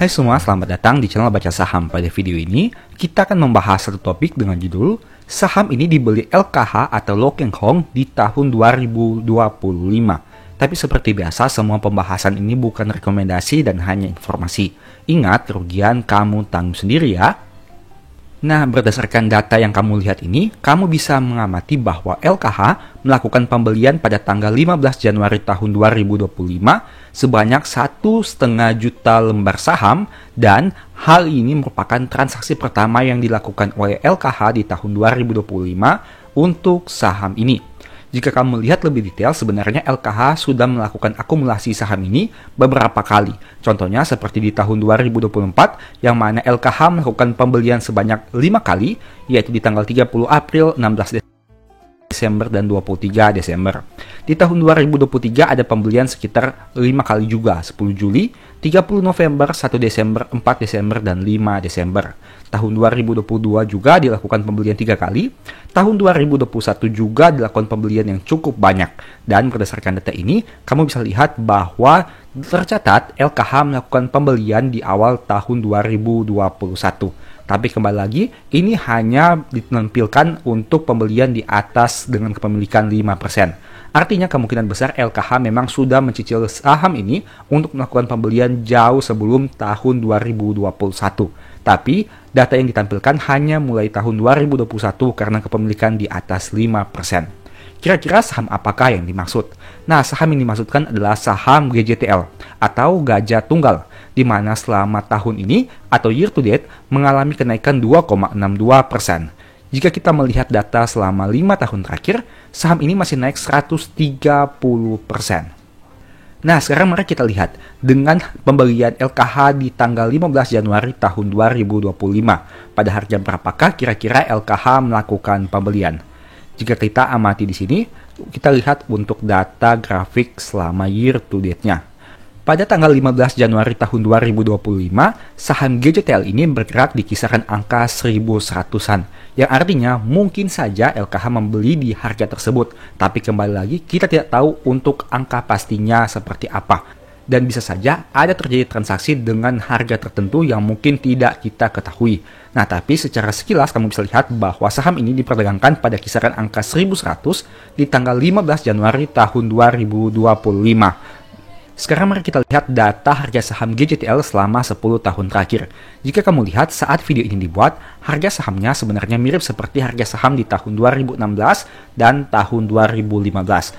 Hai semua, selamat datang di channel Baca Saham. Pada video ini, kita akan membahas satu topik dengan judul saham ini dibeli LKH atau Lo Keng Hong di tahun 2025. Tapi seperti biasa, semua pembahasan ini bukan rekomendasi dan hanya informasi. Ingat, kerugian kamu tanggung sendiri ya. Nah, berdasarkan data yang kamu lihat ini, kamu bisa mengamati bahwa LKH melakukan pembelian pada tanggal 15 Januari tahun 2025 sebanyak 1,5 juta lembar saham, dan hal ini merupakan transaksi pertama yang dilakukan oleh LKH di tahun 2025 untuk saham ini. Jika kamu lihat lebih detail, sebenarnya LKH sudah melakukan akumulasi saham ini beberapa kali. Contohnya seperti di tahun 2024, yang mana LKH melakukan pembelian sebanyak 5 kali, yaitu di tanggal 30 April, 16 Desember, dan 23 Desember. Di tahun 2023 ada pembelian sekitar 5 kali juga, 10 Juli, 30 November, 1 Desember, 4 Desember, dan 5 Desember. Tahun 2022 juga dilakukan pembelian 3 kali. Tahun 2021 juga dilakukan pembelian yang cukup banyak. Dan berdasarkan data ini, kamu bisa lihat bahwa tercatat LKH melakukan pembelian di awal tahun 2021. Tapi kembali lagi, ini hanya ditampilkan untuk pembelian di atas dengan kepemilikan 5%. Artinya kemungkinan besar LKH memang sudah mencicil saham ini untuk melakukan pembelian jauh sebelum tahun 2021. Tapi data yang ditampilkan hanya mulai tahun 2021 karena kepemilikan di atas 5%. Kira-kira saham apakah yang dimaksud? Nah, saham yang dimaksudkan adalah saham GJTL atau Gajah Tunggal, di mana selama tahun ini atau year to date mengalami kenaikan 2,62%. Jika kita melihat data selama 5 tahun terakhir, saham ini masih naik 130%. Nah, sekarang mari kita lihat dengan pembelian LKH di tanggal 15 Januari tahun 2025. Pada harga berapakah kira-kira LKH melakukan pembelian? Jika kita amati di sini, kita lihat untuk data grafik selama year to date-nya. Pada tanggal 15 Januari tahun 2025, saham GJTL ini bergerak di kisaran angka 1.100-an, yang artinya mungkin saja LKH membeli di harga tersebut. Tapi kembali lagi, kita tidak tahu untuk angka pastinya seperti apa. Dan bisa saja ada terjadi transaksi dengan harga tertentu yang mungkin tidak kita ketahui. Nah, tapi secara sekilas kamu bisa lihat bahwa saham ini diperdagangkan pada kisaran angka 1.100 di tanggal 15 Januari tahun 2025. Sekarang mari kita lihat data harga saham GJTL selama 10 tahun terakhir. Jika kamu lihat saat video ini dibuat, harga sahamnya sebenarnya mirip seperti harga saham di tahun 2016 dan tahun 2015.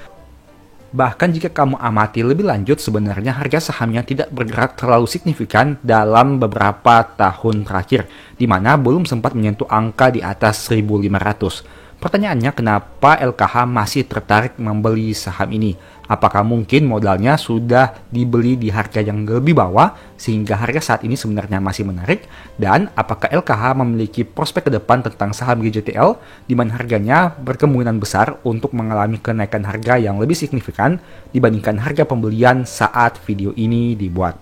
Bahkan jika kamu amati lebih lanjut, sebenarnya harga sahamnya tidak bergerak terlalu signifikan dalam beberapa tahun terakhir, di mana belum sempat menyentuh angka di atas 1.500. Pertanyaannya, kenapa LKH masih tertarik membeli saham ini? Apakah mungkin modalnya sudah dibeli di harga yang lebih bawah sehingga harga saat ini sebenarnya masih menarik? Dan apakah LKH memiliki prospek ke depan tentang saham GJTL di mana harganya berkemungkinan besar untuk mengalami kenaikan harga yang lebih signifikan dibandingkan harga pembelian saat video ini dibuat?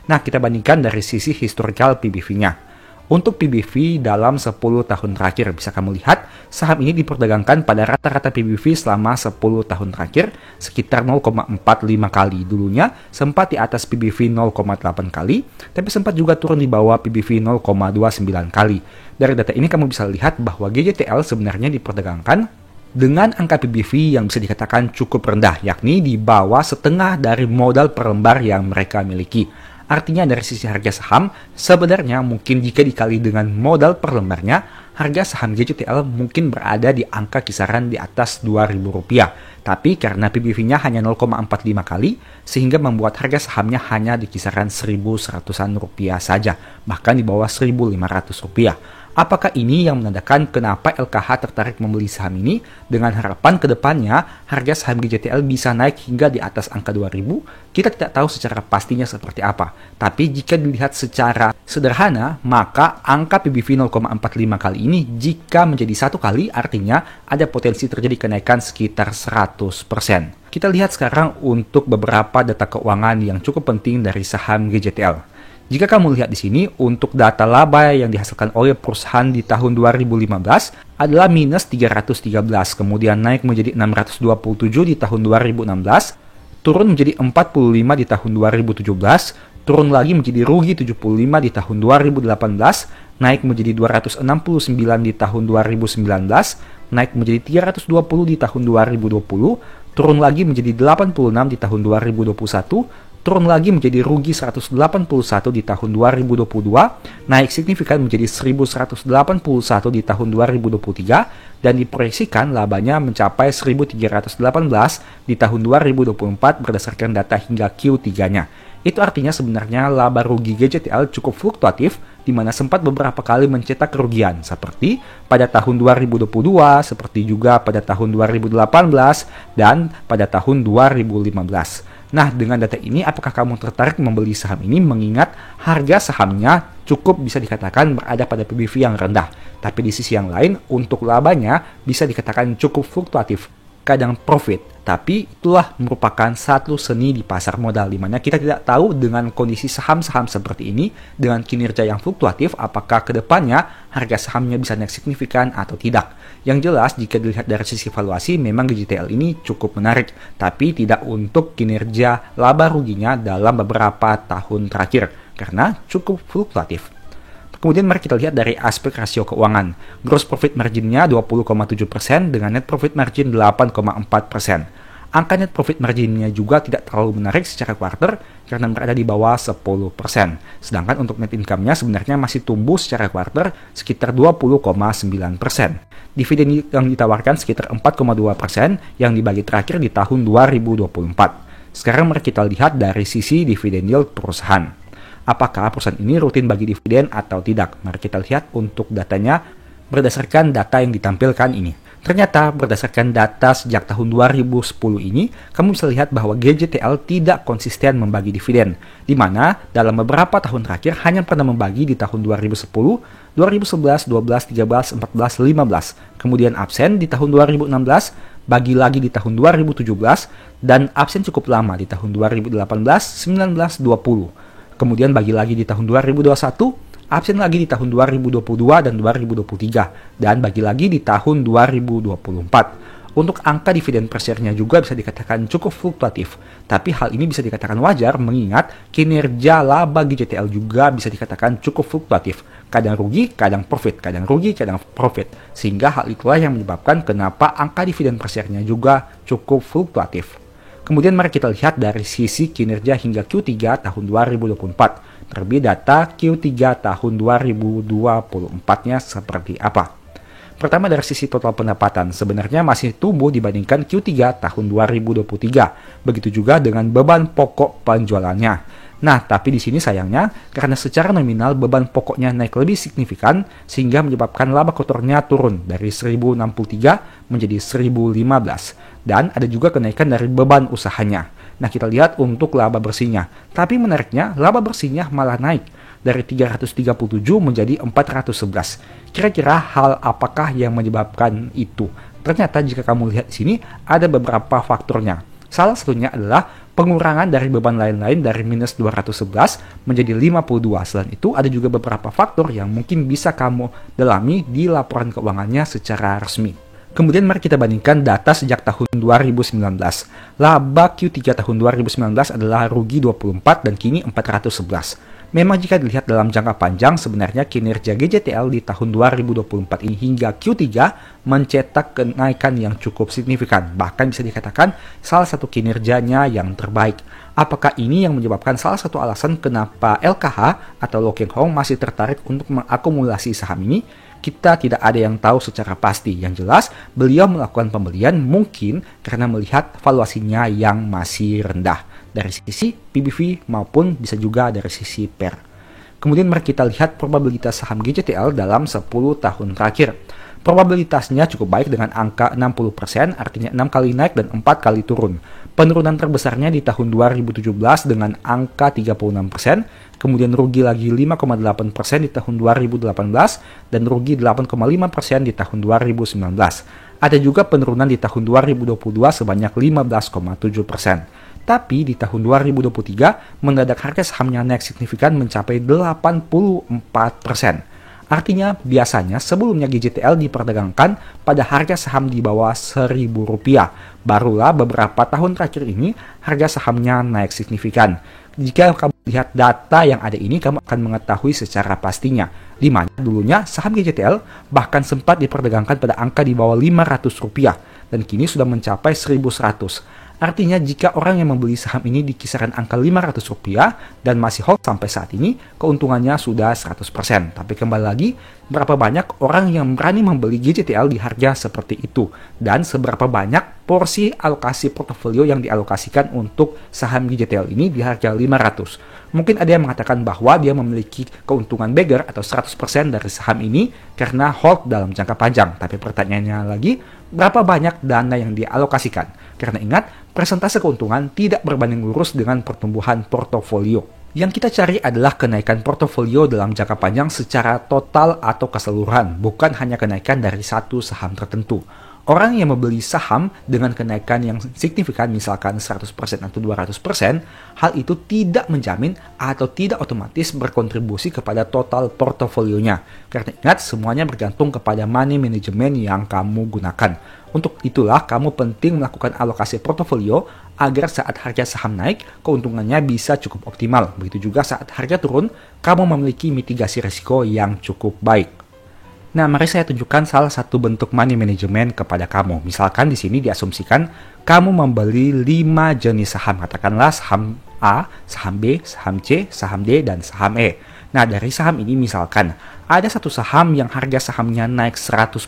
Nah, kita bandingkan dari sisi historical PBV-nya. Untuk PBV dalam 10 tahun terakhir, bisa kamu lihat saham ini diperdagangkan pada rata-rata PBV selama 10 tahun terakhir sekitar 0,45 kali. Dulunya sempat di atas PBV 0,8 kali, tapi sempat juga turun di bawah PBV 0,29 kali. Dari data ini kamu bisa lihat bahwa GJTL sebenarnya diperdagangkan dengan angka PBV yang bisa dikatakan cukup rendah, yakni di bawah setengah dari modal per lembar yang mereka miliki. Artinya dari sisi harga saham, sebenarnya mungkin jika dikali dengan modal per lembarnya, harga saham GJTL mungkin berada di angka kisaran di atas Rp2.000. Tapi karena PBV-nya hanya 0,45 kali, sehingga membuat harga sahamnya hanya di kisaran 1.100-an rupiah saja, bahkan di bawah Rp1.500. Apakah ini yang menandakan kenapa LKH tertarik membeli saham ini dengan harapan ke depannya harga saham GJTL bisa naik hingga di atas angka 2.000? Kita tidak tahu secara pastinya seperti apa. Tapi jika dilihat secara sederhana, maka angka PBV 0,45 kali ini jika menjadi 1 kali artinya ada potensi terjadi kenaikan sekitar 100%. Kita lihat sekarang untuk beberapa data keuangan yang cukup penting dari saham GJTL. Jika kamu lihat di sini, untuk data laba yang dihasilkan oleh perusahaan di tahun 2015 adalah minus 313, kemudian naik menjadi 627 di tahun 2016, turun menjadi 45 di tahun 2017, turun lagi menjadi rugi 75 di tahun 2018, naik menjadi 269 di tahun 2019, naik menjadi 320 di tahun 2020, turun lagi menjadi 86 di tahun 2021, turun lagi menjadi rugi 181 di tahun 2022, naik signifikan menjadi 1181 di tahun 2023, dan diproyeksikan labanya mencapai 1318 di tahun 2024 berdasarkan data hingga Q3-nya. Itu artinya sebenarnya laba rugi GJTL cukup fluktuatif, di mana sempat beberapa kali mencetak kerugian, seperti pada tahun 2022, seperti juga pada tahun 2018, dan pada tahun 2015. Nah, dengan data ini, apakah kamu tertarik membeli saham ini mengingat harga sahamnya cukup bisa dikatakan berada pada PBV yang rendah. Tapi di sisi yang lain, untuk labanya bisa dikatakan cukup fluktuatif, kadang profit. Tapi itulah merupakan satu seni di pasar modal, di mana kita tidak tahu dengan kondisi saham-saham seperti ini, dengan kinerja yang fluktuatif, apakah kedepannya harga sahamnya bisa naik signifikan atau tidak. Yang jelas, jika dilihat dari sisi valuasi, memang GJTL ini cukup menarik, tapi tidak untuk kinerja laba ruginya dalam beberapa tahun terakhir, karena cukup fluktuatif. Kemudian mari kita lihat dari aspek rasio keuangan. Gross profit marginnya 20,7% dengan net profit margin 8,4%. Angka net profit marginnya juga tidak terlalu menarik secara kuarter karena berada di bawah 10%. Sedangkan untuk net income-nya sebenarnya masih tumbuh secara kuarter sekitar 20,9%. Dividen yang ditawarkan sekitar 4,2% yang dibagi terakhir di tahun 2024. Sekarang mari kita lihat dari sisi dividen yield perusahaan. Apakah perusahaan ini rutin bagi dividen atau tidak? Mari kita lihat untuk datanya berdasarkan data yang ditampilkan ini. Ternyata berdasarkan data sejak tahun 2010 ini, kamu bisa lihat bahwa GJTL tidak konsisten membagi dividen, di mana dalam beberapa tahun terakhir hanya pernah membagi di tahun 2010, 2011, 12, 13, 14, 15. Kemudian absen di tahun 2016, bagi lagi di tahun 2017, dan absen cukup lama di tahun 2018, 19, 20. Kemudian bagi lagi di tahun 2021, absen lagi di tahun 2022 dan 2023, dan bagi lagi di tahun 2024. Untuk angka dividen per share-nya juga bisa dikatakan cukup fluktuatif, tapi hal ini bisa dikatakan wajar mengingat kinerja laba GJTL juga bisa dikatakan cukup fluktuatif. Kadang rugi, kadang profit, kadang rugi, kadang profit. Sehingga hal itulah yang menyebabkan kenapa angka dividen per share-nya juga cukup fluktuatif. Kemudian mari kita lihat dari sisi kinerja hingga Q3 tahun 2024. Terlebih data Q3 tahun 2024-nya seperti apa. Pertama dari sisi total pendapatan, sebenarnya masih tumbuh dibandingkan Q3 tahun 2023. Begitu juga dengan beban pokok penjualannya. Nah, tapi di sini sayangnya, karena secara nominal beban pokoknya naik lebih signifikan, sehingga menyebabkan laba kotornya turun dari 1063 menjadi 1015. Dan ada juga kenaikan dari beban usahanya. Nah, kita lihat untuk laba bersihnya. Tapi menariknya, laba bersihnya malah naik dari 337 menjadi 411. Kira-kira hal apakah yang menyebabkan itu? Ternyata jika kamu lihat di sini, ada beberapa faktornya. Salah satunya adalah pengurangan dari beban lain-lain dari minus 211 menjadi 52. Selain itu, ada juga beberapa faktor yang mungkin bisa kamu dalami di laporan keuangannya secara resmi. Kemudian mari kita bandingkan data sejak tahun 2019. Laba Q3 tahun 2019 adalah rugi 24 dan kini 411. Memang jika dilihat dalam jangka panjang, sebenarnya kinerja GJTL di tahun 2024 ini hingga Q3 mencetak kenaikan yang cukup signifikan. Bahkan bisa dikatakan salah satu kinerjanya yang terbaik. Apakah ini yang menyebabkan salah satu alasan kenapa LKH atau Lo Keng Hong masih tertarik untuk mengakumulasi saham ini? Kita tidak ada yang tahu secara pasti. Yang jelas, beliau melakukan pembelian mungkin karena melihat valuasinya yang masih rendah dari sisi PBV maupun bisa juga dari sisi PER. Kemudian mari kita lihat probabilitas saham GJTL dalam 10 tahun terakhir. Probabilitasnya cukup baik dengan angka 60%, artinya 6 kali naik dan 4 kali turun. Penurunan terbesarnya di tahun 2017 dengan angka 36%, kemudian rugi lagi 5,8% di tahun 2018, dan rugi 8,5% di tahun 2019. Ada juga penurunan di tahun 2022 sebanyak 15,7%. Tapi di tahun 2023, mendadak harga sahamnya naik signifikan mencapai 84%. Artinya, biasanya sebelumnya GJTL diperdagangkan pada harga saham di bawah Rp1.000. Barulah beberapa tahun terakhir ini harga sahamnya naik signifikan. Jika kamu lihat data yang ada ini, kamu akan mengetahui secara pastinya, di mana dulunya saham GJTL bahkan sempat diperdagangkan pada angka di bawah Rp500, dan kini sudah mencapai Rp1.100. Artinya jika orang yang membeli saham ini di kisaran angka Rp500 dan masih hold sampai saat ini, keuntungannya sudah 100%. Tapi kembali lagi, berapa banyak orang yang berani membeli GJTL di harga seperti itu? Dan seberapa banyak porsi alokasi portofolio yang dialokasikan untuk saham GJTL ini di harga 500? Mungkin ada yang mengatakan bahwa dia memiliki keuntungan beggar atau 100% dari saham ini karena hold dalam jangka panjang. Tapi pertanyaannya lagi, berapa banyak dana yang dialokasikan? Karena ingat, persentase keuntungan tidak berbanding lurus dengan pertumbuhan portofolio. Yang kita cari adalah kenaikan portofolio dalam jangka panjang secara total atau keseluruhan, bukan hanya kenaikan dari satu saham tertentu. Orang yang membeli saham dengan kenaikan yang signifikan, misalkan 100% atau 200%, hal itu tidak menjamin atau tidak otomatis berkontribusi kepada total portofolionya. Karena ingat, semuanya bergantung kepada money management yang kamu gunakan. Untuk itulah, kamu penting melakukan alokasi portofolio agar saat harga saham naik, keuntungannya bisa cukup optimal. Begitu juga saat harga turun, kamu memiliki mitigasi risiko yang cukup baik. Nah, mari saya tunjukkan salah satu bentuk money management kepada kamu. Misalkan di sini diasumsikan kamu membeli 5 jenis saham. Katakanlah saham A, saham B, saham C, saham D, dan saham E. Nah, dari saham ini misalkan ada satu saham yang harga sahamnya naik 100%,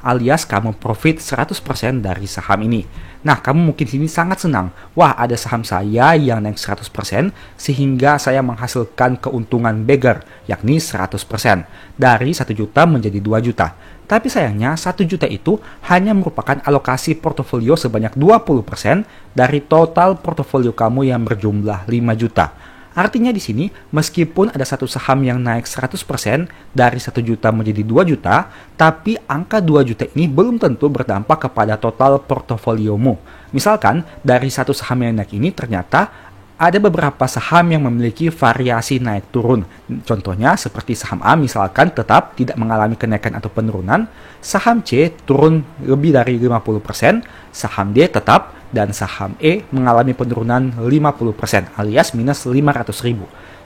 alias kamu profit 100% dari saham ini. Nah, kamu mungkin sini sangat senang. Wah, ada saham saya yang naik 100% sehingga saya menghasilkan keuntungan beggar, yakni 100%. Dari 1 juta menjadi 2 juta. Tapi sayangnya 1 juta itu hanya merupakan alokasi portofolio sebanyak 20% dari total portofolio kamu yang berjumlah 5 juta. Artinya di sini, meskipun ada satu saham yang naik 100% dari 1 juta menjadi 2 juta, tapi angka 2 juta ini belum tentu berdampak kepada total portofoliomu. Misalkan, dari satu saham yang naik ini ternyata ada beberapa saham yang memiliki variasi naik turun. Contohnya seperti saham A misalkan tetap tidak mengalami kenaikan atau penurunan, saham C turun lebih dari 50%, saham D tetap, dan saham E mengalami penurunan 50% alias minus 500.000.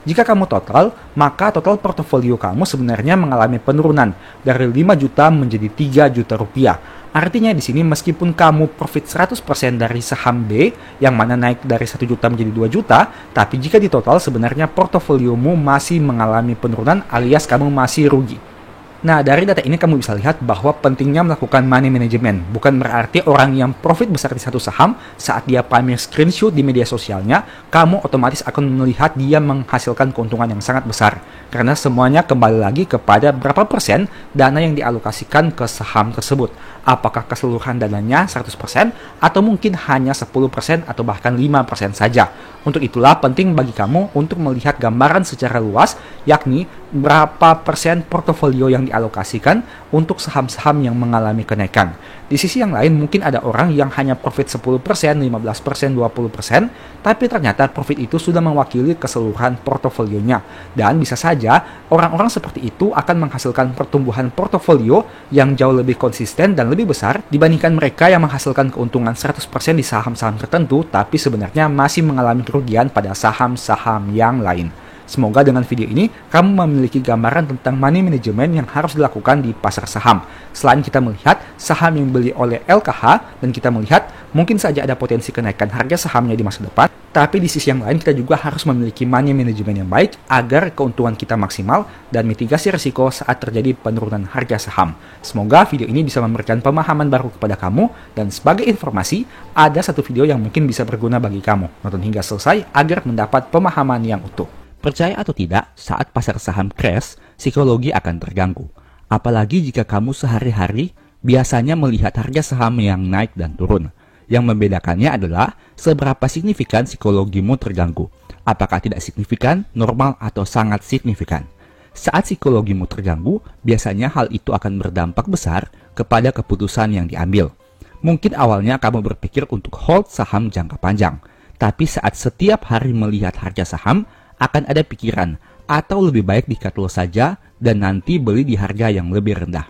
Jika kamu total, maka total portofolio kamu sebenarnya mengalami penurunan dari 5 juta menjadi 3 juta rupiah. Artinya di sini meskipun kamu profit 100% dari saham B yang mana naik dari 1 juta menjadi 2 juta, tapi jika ditotal sebenarnya portofoliomu masih mengalami penurunan alias kamu masih rugi. Nah, dari data ini kamu bisa lihat bahwa pentingnya melakukan money management. Bukan berarti orang yang profit besar di satu saham, saat dia pamer screenshot di media sosialnya, kamu otomatis akan melihat dia menghasilkan keuntungan yang sangat besar. Karena semuanya kembali lagi kepada berapa persen dana yang dialokasikan ke saham tersebut. Apakah keseluruhan dananya 100% atau mungkin hanya 10% atau bahkan 5% saja. Untuk itulah penting bagi kamu untuk melihat gambaran secara luas, yakni berapa persen portofolio yang dialokasikan untuk saham-saham yang mengalami kenaikan. Di sisi yang lain mungkin ada orang yang hanya profit 10%, 15%, 20%, tapi ternyata profit itu sudah mewakili keseluruhan portofolionya. Dan bisa saja orang-orang seperti itu akan menghasilkan pertumbuhan portofolio yang jauh lebih konsisten dan lebih besar dibandingkan mereka yang menghasilkan keuntungan 100% di saham-saham tertentu, tapi sebenarnya masih mengalami kerugian pada saham-saham yang lain. Semoga dengan video ini kamu memiliki gambaran tentang money management yang harus dilakukan di pasar saham. Selain kita melihat saham yang dibeli oleh LKH dan kita melihat mungkin saja ada potensi kenaikan harga sahamnya di masa depan, tapi di sisi yang lain kita juga harus memiliki money management yang baik agar keuntungan kita maksimal dan mitigasi risiko saat terjadi penurunan harga saham. Semoga video ini bisa memberikan pemahaman baru kepada kamu, dan sebagai informasi, ada satu video yang mungkin bisa berguna bagi kamu. Nonton hingga selesai agar mendapat pemahaman yang utuh. Percaya atau tidak, saat pasar saham crash, psikologi akan terganggu. Apalagi jika kamu sehari-hari biasanya melihat harga saham yang naik dan turun. Yang membedakannya adalah seberapa signifikan psikologimu terganggu. Apakah tidak signifikan, normal, atau sangat signifikan. Saat psikologimu terganggu, biasanya hal itu akan berdampak besar kepada keputusan yang diambil. Mungkin awalnya kamu berpikir untuk hold saham jangka panjang. Tapi saat setiap hari melihat harga saham, akan ada pikiran, atau lebih baik di cut loss saja dan nanti beli di harga yang lebih rendah.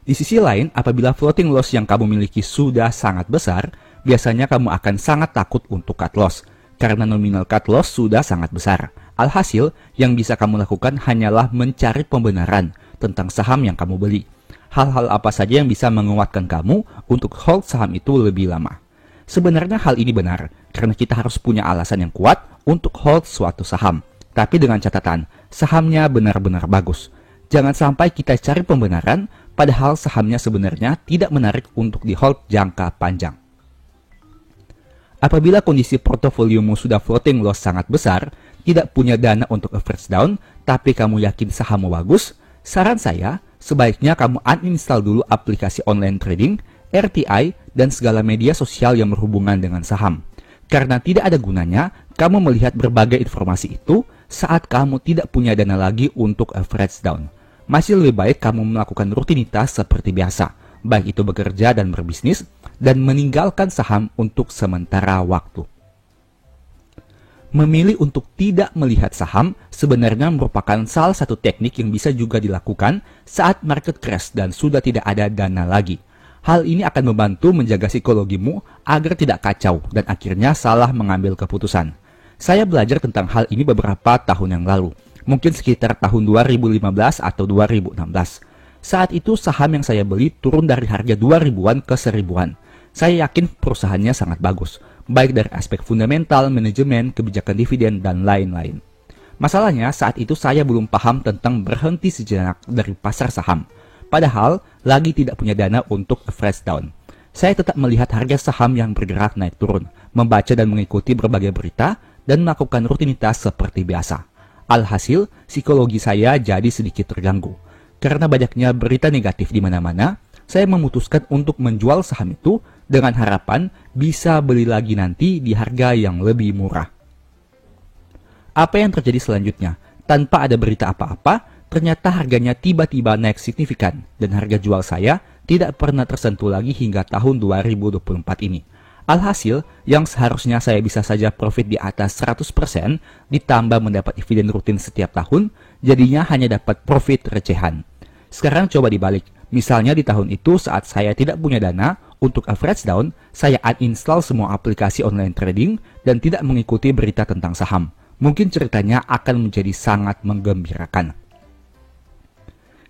Di sisi lain, apabila floating loss yang kamu miliki sudah sangat besar, biasanya kamu akan sangat takut untuk cut loss, karena nominal cut loss sudah sangat besar. Alhasil, yang bisa kamu lakukan hanyalah mencari pembenaran tentang saham yang kamu beli. Hal-hal apa saja yang bisa menguatkan kamu untuk hold saham itu lebih lama. Sebenarnya hal ini benar, karena kita harus punya alasan yang kuat untuk hold suatu saham. Tapi dengan catatan, sahamnya benar-benar bagus. Jangan sampai kita cari pembenaran, padahal sahamnya sebenarnya tidak menarik untuk di-hold jangka panjang. Apabila kondisi portofoliomu sudah floating loss sangat besar, tidak punya dana untuk average down, tapi kamu yakin sahammu bagus, saran saya, sebaiknya kamu uninstall dulu aplikasi online trading, RTI, dan segala media sosial yang berhubungan dengan saham. Karena tidak ada gunanya kamu melihat berbagai informasi itu saat kamu tidak punya dana lagi untuk average down. Masih lebih baik kamu melakukan rutinitas seperti biasa, baik itu bekerja dan berbisnis, dan meninggalkan saham untuk sementara waktu. Memilih untuk tidak melihat saham sebenarnya merupakan salah satu teknik yang bisa juga dilakukan saat market crash dan sudah tidak ada dana lagi. Hal ini akan membantu menjaga psikologimu agar tidak kacau dan akhirnya salah mengambil keputusan. Saya belajar tentang hal ini beberapa tahun yang lalu, mungkin sekitar tahun 2015 atau 2016. Saat itu saham yang saya beli turun dari harga 2000-an ke 1000-an. Saya yakin perusahaannya sangat bagus, baik dari aspek fundamental, manajemen, kebijakan dividen, dan lain-lain. Masalahnya saat itu saya belum paham tentang berhenti sejenak dari pasar saham. Padahal lagi tidak punya dana untuk average down. Saya tetap melihat harga saham yang bergerak naik turun, membaca dan mengikuti berbagai berita, dan melakukan rutinitas seperti biasa. Alhasil, psikologi saya jadi sedikit terganggu. Karena banyaknya berita negatif di mana-mana, saya memutuskan untuk menjual saham itu dengan harapan bisa beli lagi nanti di harga yang lebih murah. Apa yang terjadi selanjutnya? Tanpa ada berita apa-apa, ternyata harganya tiba-tiba naik signifikan dan harga jual saya tidak pernah tersentuh lagi hingga tahun 2024 ini. Alhasil, yang seharusnya saya bisa saja profit di atas 100% ditambah mendapat dividen rutin setiap tahun, jadinya hanya dapat profit recehan. Sekarang coba dibalik. Misalnya di tahun itu saat saya tidak punya dana untuk average down, saya uninstall semua aplikasi online trading dan tidak mengikuti berita tentang saham. Mungkin ceritanya akan menjadi sangat menggembirakan.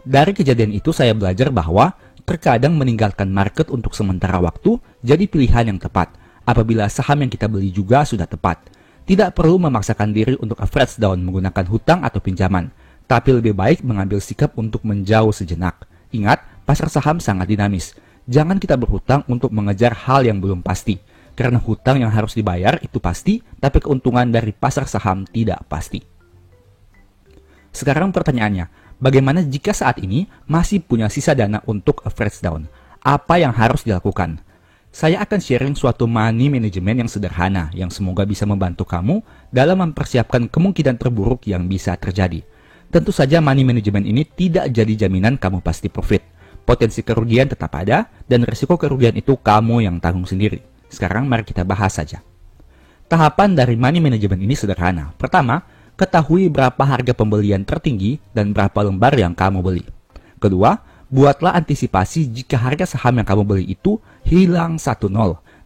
Dari kejadian itu saya belajar bahwa terkadang meninggalkan market untuk sementara waktu jadi pilihan yang tepat apabila saham yang kita beli juga sudah tepat. Tidak perlu memaksakan diri untuk average down menggunakan hutang atau pinjaman, tapi lebih baik mengambil sikap untuk menjauh sejenak. Ingat, pasar saham sangat dinamis. Jangan kita berhutang untuk mengejar hal yang belum pasti, karena hutang yang harus dibayar itu pasti, tapi keuntungan dari pasar saham tidak pasti. Sekarang pertanyaannya, bagaimana jika saat ini masih punya sisa dana untuk average down? Apa yang harus dilakukan? Saya akan sharing suatu money management yang sederhana yang semoga bisa membantu kamu dalam mempersiapkan kemungkinan terburuk yang bisa terjadi. Tentu saja money management ini tidak jadi jaminan kamu pasti profit. Potensi kerugian tetap ada dan risiko kerugian itu kamu yang tanggung sendiri. Sekarang mari kita bahas saja. Tahapan dari money management ini sederhana. Pertama, ketahui berapa harga pembelian tertinggi dan berapa lembar yang kamu beli. Kedua, buatlah antisipasi jika harga saham yang kamu beli itu hilang 1-0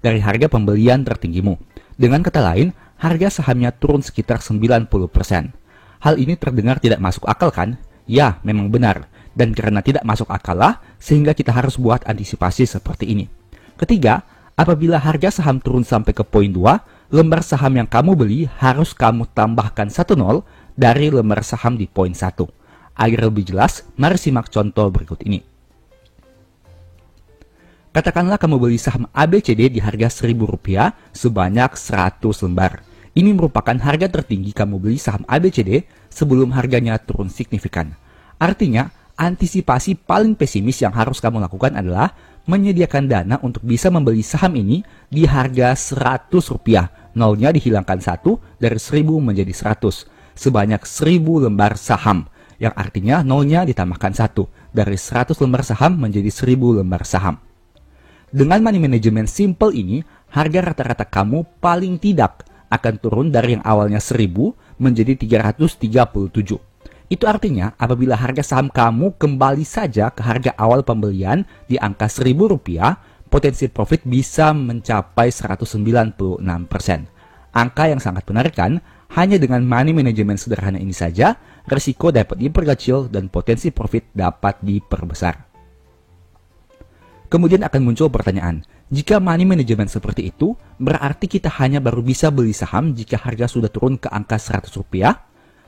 dari harga pembelian tertinggimu. Dengan kata lain, harga sahamnya turun sekitar 90%. Hal ini terdengar tidak masuk akal kan? Ya, memang benar. Dan karena tidak masuk akal lah, sehingga kita harus buat antisipasi seperti ini. Ketiga, apabila harga saham turun sampai ke poin 2, lembar saham yang kamu beli harus kamu tambahkan 1-0 dari lembar saham di poin 1. Agar lebih jelas, mari simak contoh berikut ini. Katakanlah kamu beli saham ABCD di harga Rp1.000 sebanyak 100 lembar. Ini merupakan harga tertinggi kamu beli saham ABCD sebelum harganya turun signifikan. Artinya, antisipasi paling pesimis yang harus kamu lakukan adalah menyediakan dana untuk bisa membeli saham ini di harga Rp100. Nolnya dihilangkan 1 dari 1000 menjadi 100. Sebanyak 1000 lembar saham. Yang artinya nolnya ditambahkan 1 dari 100 lembar saham menjadi 1000 lembar saham. Dengan money management simple ini, harga rata-rata kamu paling tidak akan turun dari yang awalnya 1000 menjadi 337. Itu artinya apabila harga saham kamu kembali saja ke harga awal pembelian di angka Rp1.000, potensi profit bisa mencapai 196%. Angka yang sangat menarikan, hanya dengan money management sederhana ini saja, risiko dapat diperkecil dan potensi profit dapat diperbesar. Kemudian akan muncul pertanyaan, jika money management seperti itu, berarti kita hanya baru bisa beli saham jika harga sudah turun ke angka Rp100?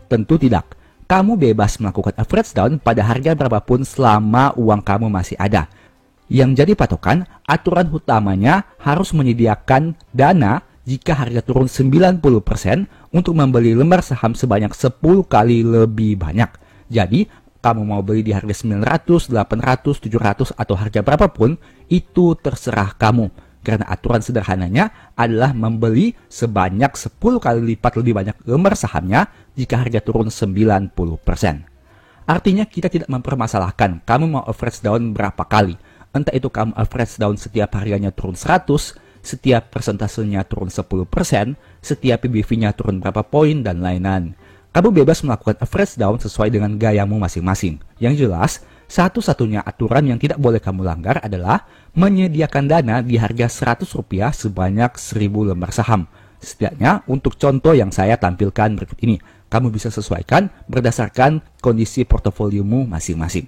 Tentu tidak. Kamu bebas melakukan average down pada harga berapapun selama uang kamu masih ada. Yang jadi patokan, aturan utamanya harus menyediakan dana jika harga turun 90% untuk membeli lembar saham sebanyak 10 kali lebih banyak. Jadi, kamu mau beli di harga 900, 800, 700 atau harga berapapun, itu terserah kamu. Karena aturan sederhananya adalah membeli sebanyak 10 kali lipat lebih banyak lembar sahamnya jika harga turun 90%. Artinya kita tidak mempermasalahkan kamu mau average down berapa kali. Entah itu kamu average down setiap harganya turun 100, setiap persentasenya turun 10%, setiap PBV-nya turun berapa poin, dan lain-lain. Kamu bebas melakukan average down sesuai dengan gayamu masing-masing. Yang jelas, satu-satunya aturan yang tidak boleh kamu langgar adalah menyediakan dana di harga Rp100 sebanyak 1000 lembar saham. Setidaknya untuk contoh yang saya tampilkan berikut ini, kamu bisa sesuaikan berdasarkan kondisi portofoliomu masing-masing.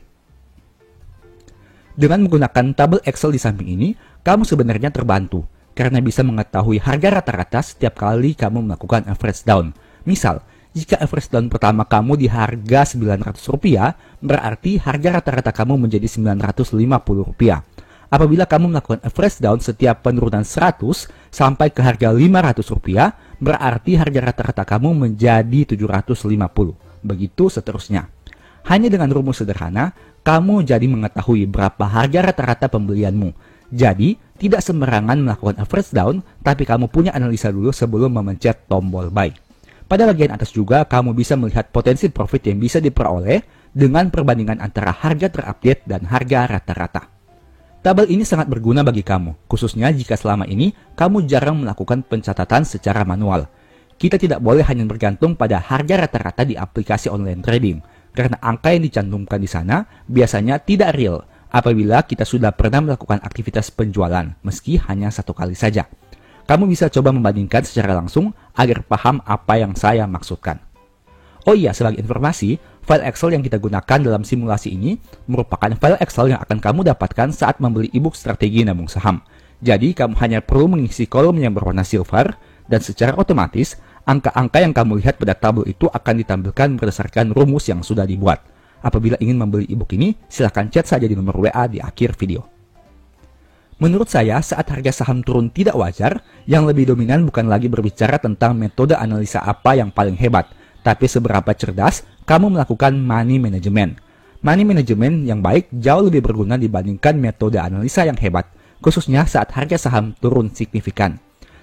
Dengan menggunakan tabel Excel di samping ini, kamu sebenarnya terbantu karena bisa mengetahui harga rata-rata setiap kali kamu melakukan average down. Misal, jika average down pertama kamu di harga Rp900, berarti harga rata-rata kamu menjadi Rp950. Apabila kamu melakukan average down setiap penurunan 100 sampai ke harga Rp500, berarti harga rata-rata kamu menjadi Rp750. Begitu seterusnya. Hanya dengan rumus sederhana, kamu jadi mengetahui berapa harga rata-rata pembelianmu. Jadi, tidak sembarangan melakukan average down, tapi kamu punya analisa dulu sebelum memencet tombol buy. Pada bagian atas juga, kamu bisa melihat potensi profit yang bisa diperoleh dengan perbandingan antara harga terupdate dan harga rata-rata. Tabel ini sangat berguna bagi kamu, khususnya jika selama ini kamu jarang melakukan pencatatan secara manual. Kita tidak boleh hanya bergantung pada harga rata-rata di aplikasi online trading, karena angka yang dicantumkan di sana biasanya tidak real apabila kita sudah pernah melakukan aktivitas penjualan, meski hanya satu kali saja. Kamu bisa coba membandingkan secara langsung agar paham apa yang saya maksudkan. Oh iya, sebagai informasi, file Excel yang kita gunakan dalam simulasi ini merupakan file Excel yang akan kamu dapatkan saat membeli ebook strategi nabung saham. Jadi, kamu hanya perlu mengisi kolom yang berwarna silver, dan secara otomatis, angka-angka yang kamu lihat pada tabel itu akan ditampilkan berdasarkan rumus yang sudah dibuat. Apabila ingin membeli ebook ini, silahkan chat saja di nomor WA di akhir video. Menurut saya, saat harga saham turun tidak wajar, yang lebih dominan bukan lagi berbicara tentang metode analisa apa yang paling hebat, tapi seberapa cerdas kamu melakukan money management. Money management yang baik jauh lebih berguna dibandingkan metode analisa yang hebat, khususnya saat harga saham turun signifikan.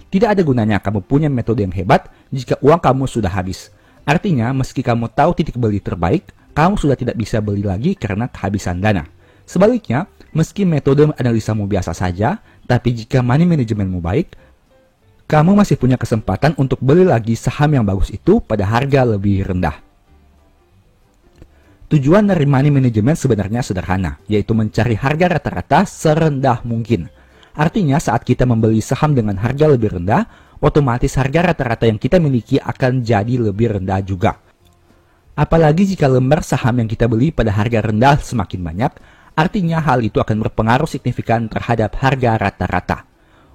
Tidak ada gunanya kamu punya metode yang hebat jika uang kamu sudah habis. Artinya, meski kamu tahu titik beli terbaik, kamu sudah tidak bisa beli lagi karena kehabisan dana. Sebaliknya, meski metode analisamu biasa saja, tapi jika money managementmu baik, kamu masih punya kesempatan untuk beli lagi saham yang bagus itu pada harga lebih rendah. Tujuan dari money management sebenarnya sederhana, yaitu mencari harga rata-rata serendah mungkin. Artinya saat kita membeli saham dengan harga lebih rendah, otomatis harga rata-rata yang kita miliki akan jadi lebih rendah juga. Apalagi jika lembar saham yang kita beli pada harga rendah semakin banyak, artinya hal itu akan berpengaruh signifikan terhadap harga rata-rata.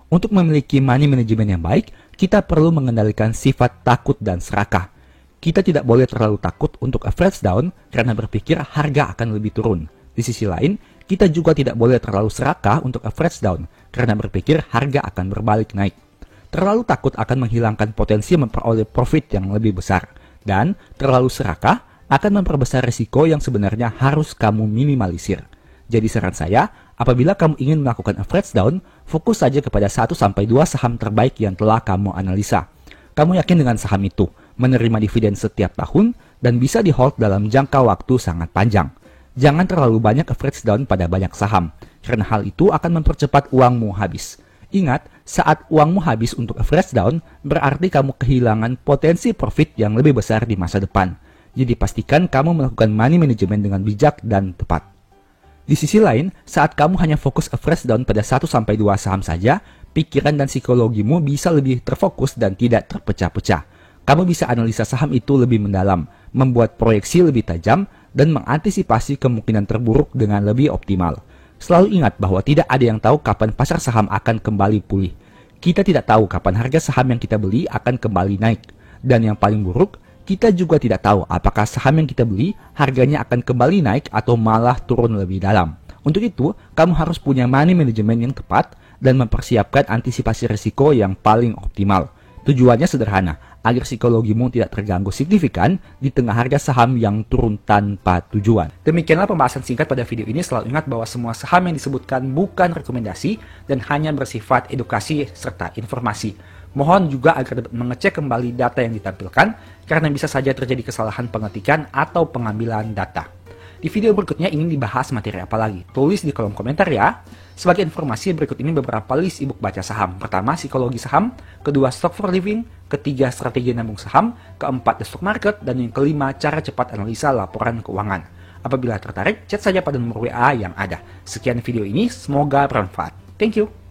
Untuk memiliki money management yang baik, kita perlu mengendalikan sifat takut dan serakah. Kita tidak boleh terlalu takut untuk average down karena berpikir harga akan lebih turun. Di sisi lain, kita juga tidak boleh terlalu serakah untuk average down karena berpikir harga akan berbalik naik. Terlalu takut akan menghilangkan potensi memperoleh profit yang lebih besar. Dan terlalu serakah akan memperbesar risiko yang sebenarnya harus kamu minimalisir. Jadi saran saya, apabila kamu ingin melakukan average down, fokus saja kepada 1-2 saham terbaik yang telah kamu analisa. Kamu yakin dengan saham itu, menerima dividen setiap tahun, dan bisa di-hold dalam jangka waktu sangat panjang. Jangan terlalu banyak average down pada banyak saham, karena hal itu akan mempercepat uangmu habis. Ingat, saat uangmu habis untuk average down, berarti kamu kehilangan potensi profit yang lebih besar di masa depan. Jadi pastikan kamu melakukan money management dengan bijak dan tepat. Di sisi lain, saat kamu hanya fokus average down pada 1-2 saham saja, pikiran dan psikologimu bisa lebih terfokus dan tidak terpecah-pecah. Kamu bisa analisa saham itu lebih mendalam, membuat proyeksi lebih tajam, dan mengantisipasi kemungkinan terburuk dengan lebih optimal. Selalu ingat bahwa tidak ada yang tahu kapan pasar saham akan kembali pulih. Kita tidak tahu kapan harga saham yang kita beli akan kembali naik. Dan yang paling buruk, kita juga tidak tahu apakah saham yang kita beli harganya akan kembali naik atau malah turun lebih dalam. Untuk itu, kamu harus punya money management yang tepat dan mempersiapkan antisipasi risiko yang paling optimal. Tujuannya sederhana, agar psikologimu tidak terganggu signifikan di tengah harga saham yang turun tanpa tujuan. Demikianlah pembahasan singkat pada video ini. Selalu ingat bahwa semua saham yang disebutkan bukan rekomendasi dan hanya bersifat edukasi serta informasi. Mohon juga agar dapat mengecek kembali data yang ditampilkan, karena bisa saja terjadi kesalahan pengetikan atau pengambilan data. Di video berikutnya ingin dibahas materi apa lagi? Tulis di kolom komentar ya. Sebagai informasi, berikut ini beberapa list ebook baca saham. Pertama, psikologi saham. Kedua, stock for living. Ketiga, strategi nabung saham. Keempat, the stock market. Dan yang kelima, cara cepat analisa laporan keuangan. Apabila tertarik, chat saja pada nomor WA yang ada. Sekian video ini, semoga bermanfaat. Thank you.